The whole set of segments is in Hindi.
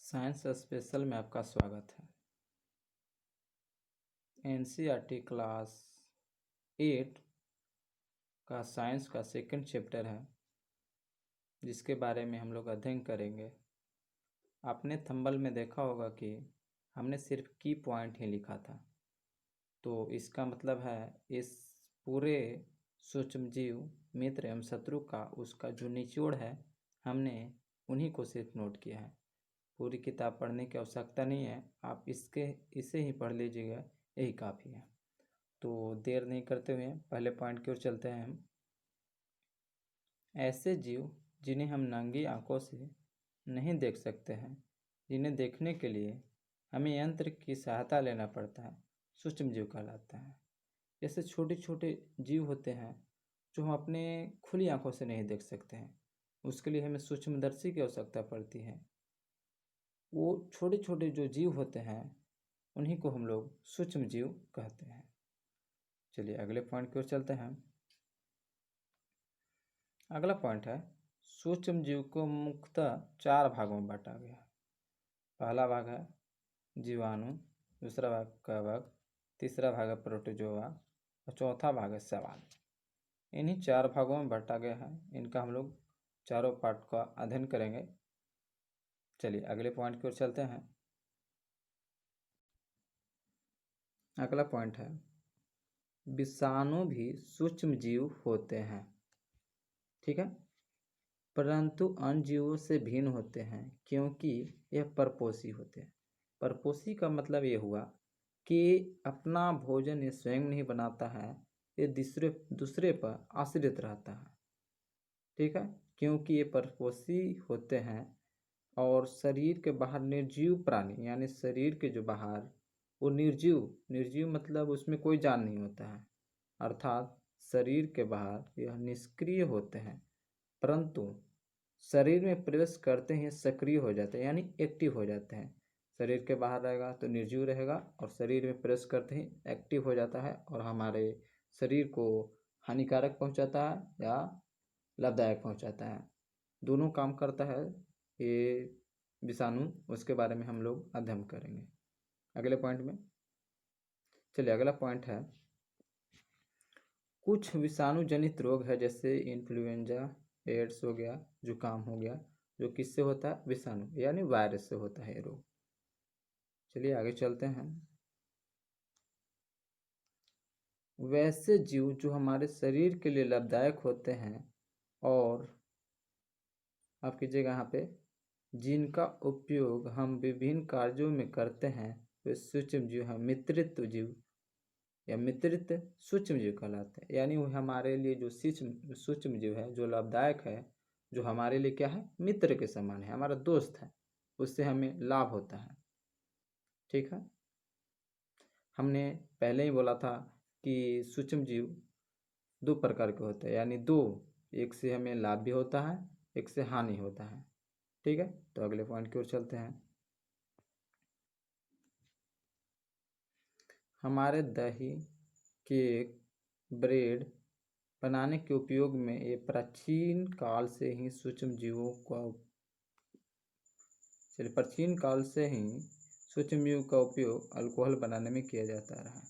साइंस स्पेशल में आपका स्वागत है। एनसीईआरटी क्लास 8 का साइंस का सेकंड चैप्टर है, जिसके बारे में हम लोग अध्ययन करेंगे। आपने थंबनेल में देखा होगा कि हमने सिर्फ की पॉइंट ही लिखा था, तो इसका मतलब है इस पूरे सूक्ष्मजीव, मित्र एवं शत्रु का उसका जो निचोड़ है, हमने उन्हीं को सिर्फ नोट किया है। पूरी किताब पढ़ने की आवश्यकता नहीं है, आप इसे ही पढ़ लीजिएगा, यही काफ़ी है। तो देर नहीं करते हुए पहले पॉइंट की ओर चलते हैं हम। ऐसे जीव जिन्हें हम नंगी आंखों से नहीं देख सकते हैं, जिन्हें देखने के लिए हमें यंत्र की सहायता लेना पड़ता है, सूक्ष्म जीव कहलाता है। जैसे छोटे छोटे जीव होते हैं जो हम अपने खुली आंखों से नहीं देख सकते हैं, उसके लिए हमें सूक्ष्मदर्शी की आवश्यकता पड़ती है। वो छोटे छोटे जो जीव होते हैं उन्हीं को हम लोग सूक्ष्म जीव कहते हैं। चलिए अगले पॉइंट की ओर चलते हैं। अगला पॉइंट है, सूक्ष्म जीव को मुख्यतः 4 भागों में बांटा गया है। पहला भाग है जीवाणु, दूसरा भाग कवक, तीसरा भाग है प्रोटोजोआ और चौथा भाग है शैवाल। इन्हीं 4 भागों में बांटा गया है। इनका हम लोग चारों पार्ट का अध्ययन करेंगे। चलिए अगले पॉइंट की ओर चलते हैं। अगला पॉइंट है, विषाणु भी सूक्ष्म जीव होते हैं, ठीक है, परंतु अन्य जीवों से भिन्न होते हैं क्योंकि यह परपोषी होते हैं। परपोषी का मतलब ये हुआ कि अपना भोजन ये स्वयं नहीं बनाता है, ये दूसरे पर आश्रित रहता है, ठीक है, क्योंकि ये परपोषी होते हैं। और शरीर के बाहर निर्जीव प्राणी, यानी शरीर के जो बाहर वो निर्जीव मतलब उसमें कोई जान नहीं होता है, अर्थात शरीर के बाहर यह निष्क्रिय होते हैं, परंतु शरीर में प्रवेश करते ही सक्रिय हो जाते हैं, यानी एक्टिव हो जाते हैं। शरीर के बाहर रहेगा तो निर्जीव रहेगा और शरीर में प्रवेश करते ही एक्टिव हो जाता है और हमारे शरीर को हानिकारक पहुंचाता है या लाभदायक पहुंचाता है, दोनों काम करता है ये विषाणु। उसके बारे में हम लोग अध्ययन करेंगे अगले पॉइंट में। चलिए अगला पॉइंट है, कुछ विषाणु जनित रोग है, जैसे इन्फ्लुएंजा, एड्स हो गया, जुकाम हो गया, जो किससे होता है, विषाणु यानी वायरस से होता है ये रोग। चलिए आगे चलते हैं। वैसे जीव जो हमारे शरीर के लिए लाभदायक होते हैं और आप कीजिएगा यहाँ पे, जिनका उपयोग हम विभिन्न कार्यों में करते हैं, वे सूक्ष्म जीव हैं, मित्रित्व जीव या मित्रित सूक्ष्म जीव कहलाते हैं। यानी वो हमारे लिए जो सूक्ष्म जीव है, जो लाभदायक है, जो हमारे लिए क्या है, मित्र के समान है, हमारा दोस्त है, उससे हमें लाभ होता है, ठीक है। हमने पहले ही बोला था कि सूक्ष्म जीव 2 प्रकार के होते हैं, यानी 2, एक से हमें लाभ भी होता है, एक से हानि होता है, ठीक है। तो अगले पॉइंट की ओर चलते हैं। हमारे दही, केक, ब्रेड बनाने के उपयोग में ये प्राचीन काल से ही सूक्ष्म जीवों का उपयोग अल्कोहल बनाने में किया जाता रहा।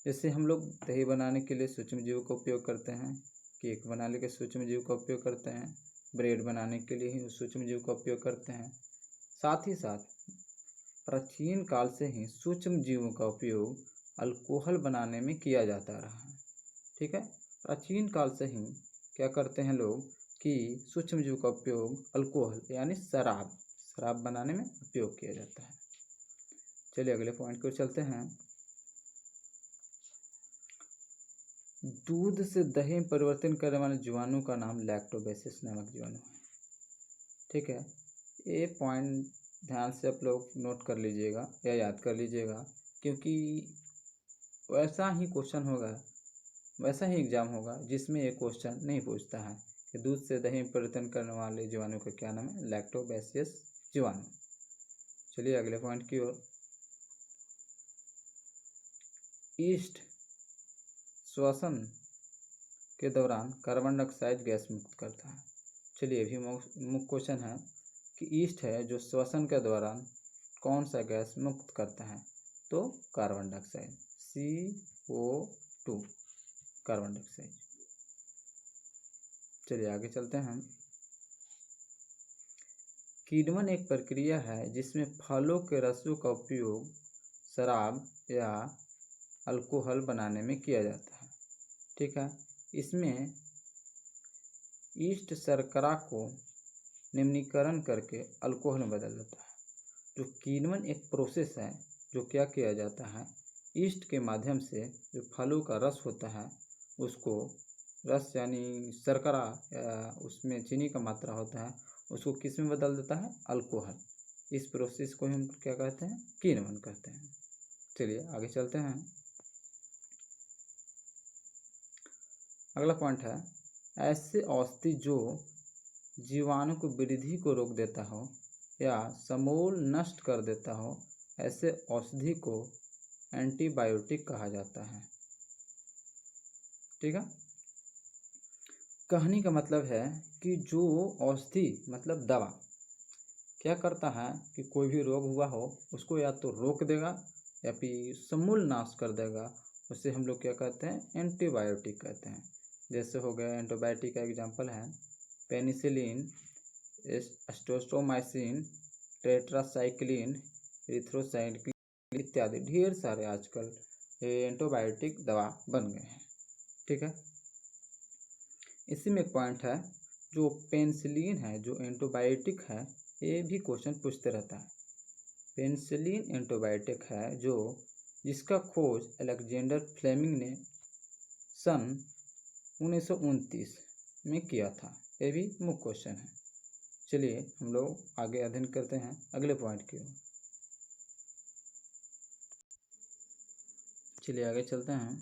जैसे हम लोग दही बनाने के लिए सूक्ष्म जीवों का उपयोग करते हैं, केक बनाने के सूक्ष्म जीव का उपयोग करते हैं, ब्रेड बनाने के लिए ही सूक्ष्म जीव का उपयोग करते हैं। साथ ही साथ प्राचीन काल से ही सूक्ष्म जीवों का उपयोग अल्कोहल बनाने में किया जाता रहा है, ठीक है। प्राचीन काल से ही क्या करते हैं लोग कि सूक्ष्म जीव का उपयोग अल्कोहल यानी शराब बनाने में उपयोग किया जाता है। चलिए अगले पॉइंट को चलते हैं। दूध से दही में परिवर्तन करने वाले जीवाणु का नाम लैक्टोबैसिलस नामक जीवाणु है, ठीक है। ये पॉइंट ध्यान से आप लोग नोट कर लीजिएगा या याद कर लीजिएगा, क्योंकि वैसा ही क्वेश्चन होगा, वैसा ही एग्जाम होगा जिसमें ये क्वेश्चन नहीं पूछता है कि दूध से दही में परिवर्तन करने वाले जीवाणु का क्या नाम है, लैक्टोबैसिलस जीवाणु। चलिए अगले पॉइंट की ओर। ईस्ट श्वसन के दौरान कार्बन डाइऑक्साइड गैस मुक्त करता है। चलिए ये भी मुख्य क्वेश्चन है कि ईस्ट है जो श्वसन के दौरान कौन सा गैस मुक्त करता है, तो carbon dioxide, CO2, carbon dioxide. चलिए आगे चलते हैं। किण्वन एक प्रक्रिया है जिसमें फलों के रसों का उपयोग शराब या अल्कोहल बनाने में किया जाता है। ठीक है, इसमें ईस्ट शर्करा को निम्नीकरण करके अल्कोहल में बदल देता है। जो किण्वन एक प्रोसेस है जो क्या किया जाता है, ईस्ट के माध्यम से जो फलों का रस होता है उसको, रस यानी शर्करा या उसमें चीनी का मात्रा होता है, उसको किस में बदल देता है, अल्कोहल। इस प्रोसेस को हम क्या कहते हैं, किण्वन कहते हैं। चलिए आगे चलते हैं। अगला पॉइंट है, ऐसे औषधि जो जीवाणु को वृद्धि को रोक देता हो या समूल नष्ट कर देता हो, ऐसे औषधि को एंटीबायोटिक कहा जाता है। ठीक है, कहने का मतलब है कि जो औषधि मतलब दवा क्या करता है कि कोई भी रोग हुआ हो उसको या तो रोक देगा या फिर समूल नाश कर देगा, उसे हम लोग क्या कहते हैं, एंटीबायोटिक कहते हैं। जैसे हो गया, एंटीबायोटिक का एग्जांपल है पेनिसिलिन, एस्ट्रोमाइसिन, टेट्रासाइक्लिन, इरिथ्रोसाइक्लिन इत्यादि ढेर सारे आजकल एंटीबायोटिक दवा बन गए हैं। ठीक है, इसी में एक पॉइंट है, जो पेनिसिलिन है जो एंटीबायोटिक है, ये भी क्वेश्चन पूछते रहता है। पेनिसिलिन एंटीबायोटिक है जो जिसका खोज अलेक्जेंडर फ्लेमिंग ने सन 1929 में किया था, ये भी मुख्य क्वेश्चन है। चलिए हम लोग आगे अध्ययन करते हैं अगले पॉइंट की ओर। चलिए आगे चलते हैं।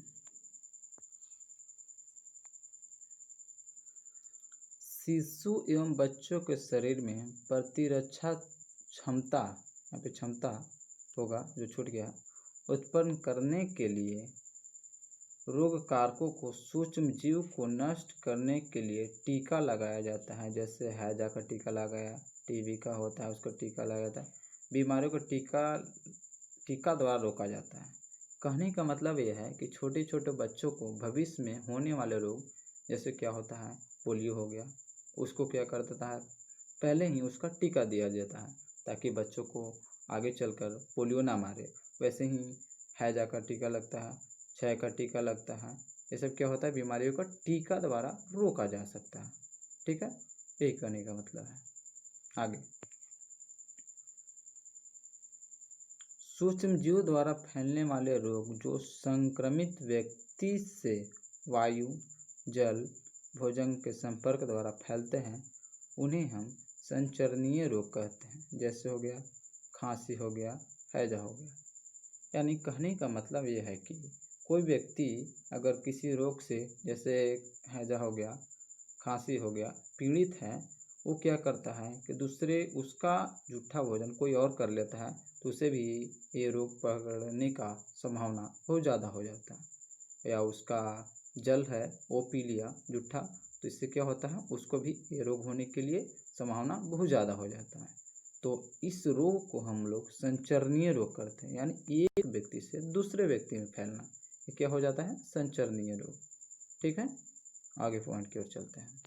शिशु एवं बच्चों के शरीर में प्रतिरक्षा क्षमता, यहाँ पे क्षमता होगा जो छूट गया, उत्पन्न करने के लिए रोग कारकों को, सूक्ष्म जीव को नष्ट करने के लिए टीका लगाया जाता है। जैसे हैजा का टीका लगाया, टीबी का होता है उसका टीका लगाया जाता है। बीमारियों को टीका द्वारा रोका जाता है। कहने का मतलब यह है कि छोटे छोटे बच्चों को भविष्य में होने वाले रोग, जैसे क्या होता है, पोलियो हो गया, उसको क्या कर देता है, पहले ही उसका टीका दिया जाता है ताकि बच्चों को आगे चलकर पोलियो ना मारे। वैसे ही हैजा का टीका लगता है, क्षय का टीका लगता है, ये सब क्या होता है, बीमारियों का टीका द्वारा रोका जा सकता है। ठीक है, यही कहने का मतलब है। आगे, सूक्ष्म जीव द्वारा फैलने वाले रोग जो संक्रमित व्यक्ति से वायु, जल, भोजन के संपर्क द्वारा फैलते हैं, उन्हें हम संचरणीय रोग कहते हैं। जैसे हो गया खांसी हो गया, हैजा हो गया। यानी कहने का मतलब यह है कि कोई व्यक्ति अगर किसी रोग से, जैसे हैजा हो गया, खांसी हो गया, पीड़ित है, वो क्या करता है कि दूसरे उसका जूठा भोजन कोई और कर लेता है तो उसे भी ये रोग पकड़ने का संभावना बहुत ज़्यादा हो जाता है। या उसका जल है वो पी लिया जूठा, तो इससे क्या होता है, उसको भी ये रोग होने के लिए संभावना बहुत ज़्यादा हो जाता है। तो इस रोग को हम लोग संचरणीय रोग करते हैं, यानी एक व्यक्ति से दूसरे व्यक्ति में फैलना, ये क्या हो जाता है, संचरणीय रोग। ठीक है, आगे पॉइंट की ओर चलते हैं।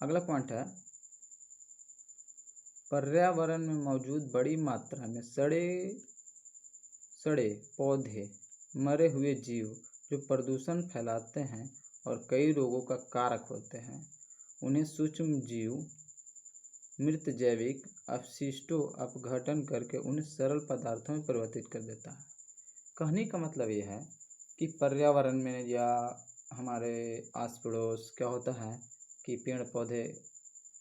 अगला पॉइंट है, पर्यावरण में मौजूद बड़ी मात्रा में सड़े पौधे, मरे हुए जीव जो प्रदूषण फैलाते हैं और कई रोगों का कारक होते हैं, उन्हें सूक्ष्म जीव मृत जैविक अपशिष्टों अपघटन करके उन्हें सरल पदार्थों में परिवर्तित कर देता है। कहने का मतलब यह है कि पर्यावरण में या हमारे आस पड़ोस क्या होता है कि पेड़ पौधे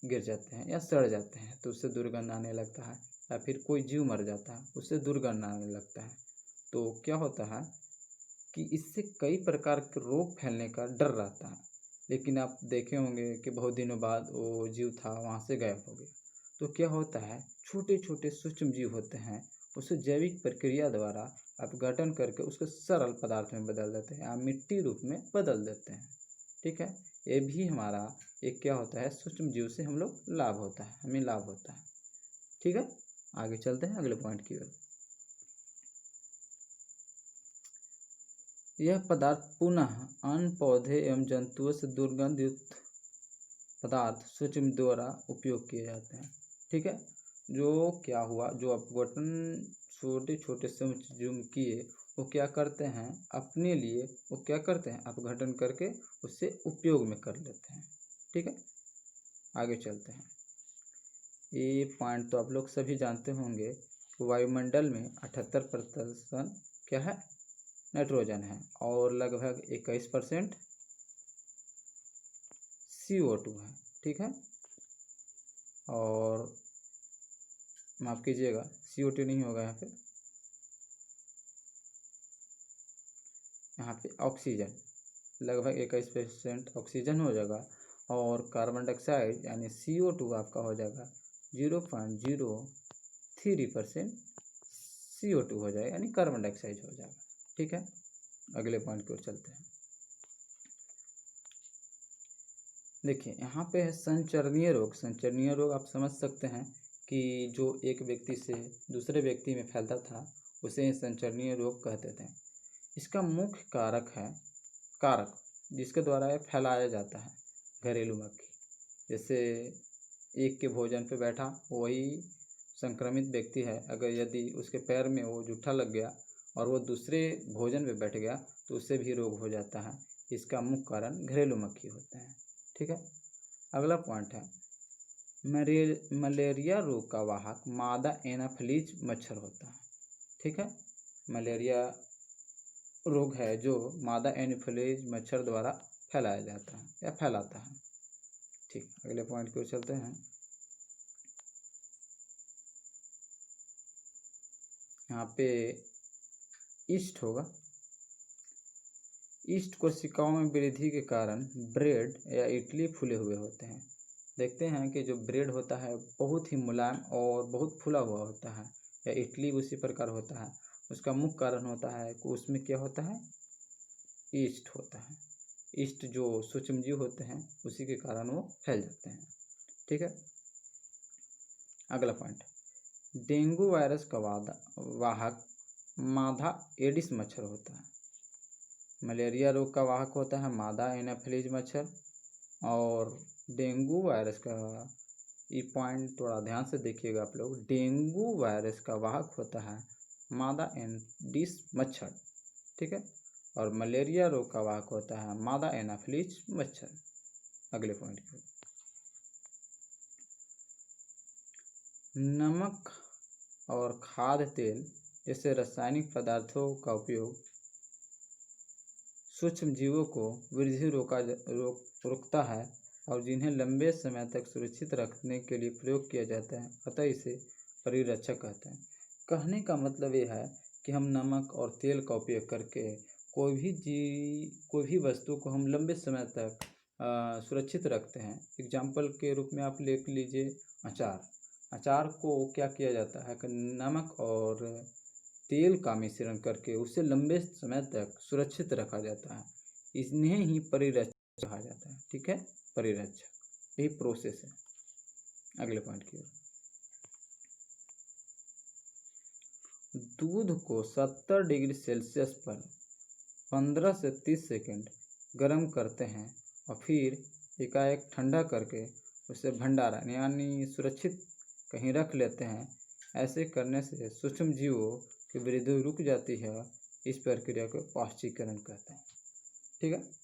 गिर जाते हैं या सड़ जाते हैं तो उससे दुर्गंध आने लगता है, या फिर कोई जीव मर जाता है उससे दुर्गंध आने लगता है। तो क्या होता है कि इससे कई प्रकार के रोग फैलने का डर रहता है, लेकिन आप देखे होंगे कि बहुत दिनों बाद वो जीव था वहाँ से गायब हो गया। तो क्या होता है, छोटे छोटे सूक्ष्म जीव होते हैं, उसे जैविक प्रक्रिया द्वारा अपघटन करके उसको सरल पदार्थ में बदल देते हैं या मिट्टी रूप में बदल देते हैं। ठीक है। ये भी हमारा एक क्या होता है, सूक्ष्म जीव से हम लोग लाभ होता है, हमें लाभ होता है। ठीक है, आगे चलते हैं अगले पॉइंट की ओर। यह पदार्थ पुनः अन्य पौधे एवं जंतुओं से दुर्गंध युक्त पदार्थ सूक्ष्म द्वारा उपयोग किए जाते हैं। ठीक है, जो क्या हुआ, जो अपघटन छोटे छोटे सूक्ष्म किए, वो क्या करते हैं अपने लिए, वो क्या करते हैं अपघटन करके उससे उपयोग में कर लेते हैं। ठीक है, आगे चलते हैं। ये पॉइंट तो आप लोग सभी जानते होंगे, वायुमंडल में 78% क्या है, नाइट्रोजन है, और लगभग 21% CO2 है। ठीक है, और माफ़ कीजिएगा CO2 नहीं होगा यहाँ पे ऑक्सीजन, लगभग 21% ऑक्सीजन हो जाएगा, और कार्बन डाइऑक्साइड यानी CO2 आपका हो जाएगा 0.03% CO2 हो जाएगा, यानी कार्बन डाइऑक्साइड हो जाएगा। ठीक है, अगले पॉइंट की ओर चलते हैं। देखिए यहाँ पे है संचरणीय रोग। संचरणीय रोग आप समझ सकते हैं कि जो एक व्यक्ति से दूसरे व्यक्ति में फैलता था उसे संचरणीय रोग कहते थे। इसका मुख्य कारक जिसके द्वारा यह फैलाया जाता है, घरेलू मक्खी। जैसे एक के भोजन पे बैठा वही संक्रमित व्यक्ति है, अगर यदि उसके पैर में वो जूठा लग गया और वो दूसरे भोजन पे बैठ गया तो उससे भी रोग हो जाता है। इसका मुख्य कारण घरेलू मक्खी होते हैं। ठीक है, अगला पॉइंट है मलेरिया रोग का वाहक मादा एनाफिलीज मच्छर होता है। ठीक है, मलेरिया रोग है जो मादा एनाफिलीज मच्छर द्वारा फैलाया जाता है या फैलाता है। ठीक, अगले पॉइंट की ओर चलते हैं। यहाँ पे ईस्ट होगा। ईस्ट कोशिकाओं में वृद्धि के कारण ब्रेड या इडली फूले हुए होते हैं। देखते हैं कि जो ब्रेड होता है बहुत ही मुलायम और बहुत फूला हुआ होता है, या इडली उसी प्रकार होता है। उसका मुख्य कारण होता है कि उसमें क्या होता है, ईस्ट होता है। ईस्ट जो सूक्ष्मजीव होते हैं उसी के कारण वो फैल जाते हैं। ठीक है, अगला पॉइंट, डेंगू वायरस का वाहक मादा एडिस मच्छर होता है। मलेरिया रोग का वाहक होता है मादा एनाफिलीज मच्छर, और डेंगू वायरस का, ये पॉइंट थोड़ा ध्यान से देखिएगा आप लोग, डेंगू वायरस का वाहक होता है मादा एडिस मच्छर। ठीक है, और मलेरिया रोग का वाहक होता है मादा एनाफिलीज मच्छर। अगले पॉइंट की, नमक और खाद्य तेल जैसे रासायनिक पदार्थों का उपयोग सूक्ष्म जीवों को वृद्धि रोकता है और जिन्हें लंबे समय तक सुरक्षित रखने के लिए प्रयोग किया जाता है, अतः इसे परिरक्षक कहते हैं। कहने का मतलब ये है कि हम नमक और तेल का उपयोग करके कोई भी वस्तु को हम लंबे समय तक सुरक्षित रखते हैं। एग्जाम्पल के रूप में आप ले लीजिए अचार। अचार को क्या किया जाता है कि नमक और तेल का मिश्रण करके उसे लंबे समय तक सुरक्षित रखा जाता है। इन्हें ही परिरक्षक कहा जाता है। ठीक है, परिरक्षक, यही प्रोसेस है। अगले पॉइंट की ओर, दूध को 70 डिग्री सेल्सियस पर 15 से 30 सेकंड गर्म करते हैं और फिर एकाएक ठंडा करके उसे भंडारण यानी सुरक्षित कहीं रख लेते हैं। ऐसे करने से सूक्ष्म जीवों की वृद्धि रुक जाती है। इस प्रक्रिया को पाश्चीकरण कहते हैं। ठीक है,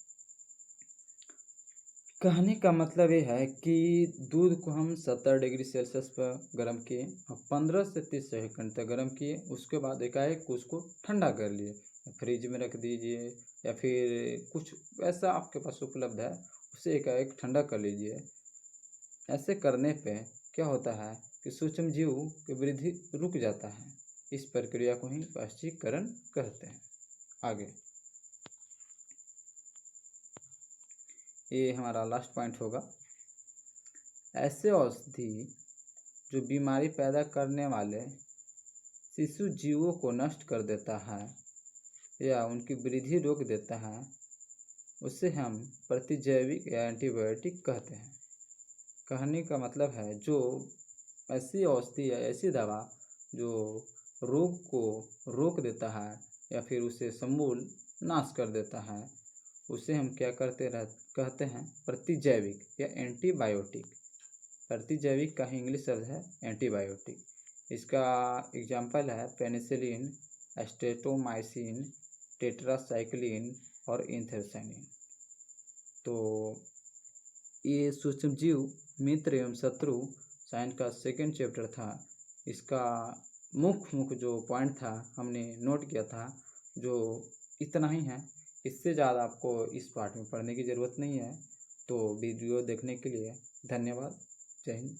कहने का मतलब ये है कि दूध को हम 70 डिग्री सेल्सियस पर गर्म किए और 15 से 30 सेकंड तक गर्म किए, उसके बाद एकाएक उसको ठंडा कर लिए, फ्रिज में रख दीजिए या फिर कुछ ऐसा आपके पास उपलब्ध है उसे एकाएक ठंडा कर लीजिए। ऐसे करने पे क्या होता है कि सूक्ष्म जीव की वृद्धि रुक जाता है। इस प्रक्रिया को ही पाश्चीकरण कहते हैं। आगे ये हमारा लास्ट पॉइंट होगा, ऐसे औषधि जो बीमारी पैदा करने वाले शिशु जीवों को नष्ट कर देता है या उनकी वृद्धि रोक देता है, उसे हम प्रतिजैविक या एंटीबायोटिक कहते हैं। कहने का मतलब है जो ऐसी औषधि या ऐसी दवा जो रोग को रोक देता है या फिर उसे समूल नाश कर देता है, उसे हम क्या कहते हैं प्रतिजैविक या एंटीबायोटिक। प्रतिजैविक का ही इंग्लिश शब्द है एंटीबायोटिक। इसका एग्जाम्पल है पेनिसिलिन, एस्ट्रेटोमाइसिन, टेट्रासाइक्लिन और एंथ्रासाइनिन। तो ये सूक्ष्मजीव मित्र एवं शत्रु साइंस का सेकेंड चैप्टर था। इसका मुख्य जो पॉइंट था हमने नोट किया था, जो इतना ही है। इससे ज़्यादा आपको इस पार्ट में पढ़ने की ज़रूरत नहीं है। तो वीडियो देखने के लिए धन्यवाद। जय हिंद।